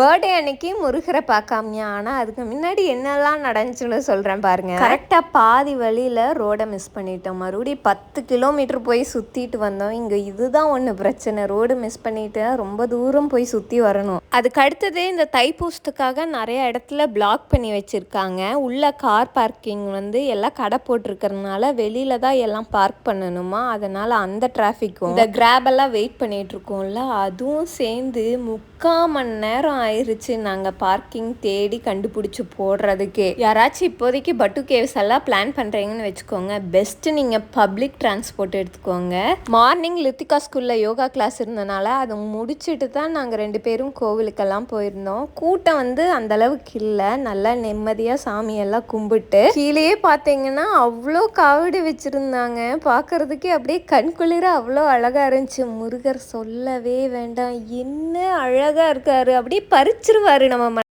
Birthday அன்னைக்கு முருகரை பார்க்காமயா? ஆனால் அதுக்கு முன்னாடி என்னெல்லாம் நடந்துச்சுன்னு சொல்கிறேன் பாருங்க. கரெக்டாக பாதி வழியில் ரோடை மிஸ் பண்ணிட்டோம். மறுபடியும் 10 கிலோமீட்டர் போய் சுற்றிட்டு வந்தோம். இங்கே இதுதான் ஒன்று பிரச்சனை. ரோடு மிஸ் பண்ணிட்டு ரொம்ப தூரம் போய் சுற்றி வரணும். அதுக்கு அடுத்தது இந்த தைப்பூசத்துக்காக நிறைய இடத்துல பிளாக் பண்ணி வச்சுருக்காங்க. உள்ள கார் பார்க்கிங் எல்லாம் கடை போட்டிருக்கறதுனால வெளியில தான் எல்லாம் பார்க் பண்ணணுமா. அதனால் அந்த டிராஃபிக்கும் இந்த கிராபெல்லாம் வெயிட் பண்ணிகிட்ருக்கோம்ல, அதுவும் சேர்ந்து 3/4 மணி நேரம் ஆயிடுச்சு நாங்கள் பார்க்கிங் தேடி கண்டுபிடிச்சி போடுறதுக்கே. யாராச்சும் இப்போதைக்கு பட்டு கேவ்ஸ் எல்லாம் பிளான் பண்ணுறீங்கன்னு வச்சுக்கோங்க, பெஸ்ட்டு நீங்கள் பப்ளிக் டிரான்ஸ்போர்ட் எடுத்துக்கோங்க. மார்னிங் லித்திகா ஸ்கூலில் யோகா கிளாஸ் இருந்தனால அதை முடிச்சுட்டு தான் நாங்கள் 2 பேரும் கோவிலுக்கெல்லாம் போயிருந்தோம். கூட்டம் அந்தளவுக்கு இல்லை. நல்லா நிம்மதியாக சாமியெல்லாம் கும்பிட்டு கீழே பார்த்தீங்கன்னா அவ்வளோ காவடி வச்சுருந்தாங்க. பார்க்குறதுக்கே அப்படியே கண்குளிர அவ்வளோ அழகாக இருந்துச்சு. முருகர் சொல்லவே வேண்டாம், என்ன அழகாக இருக்காரு. அப்படியே பறிச்சிருவாரு நம்ம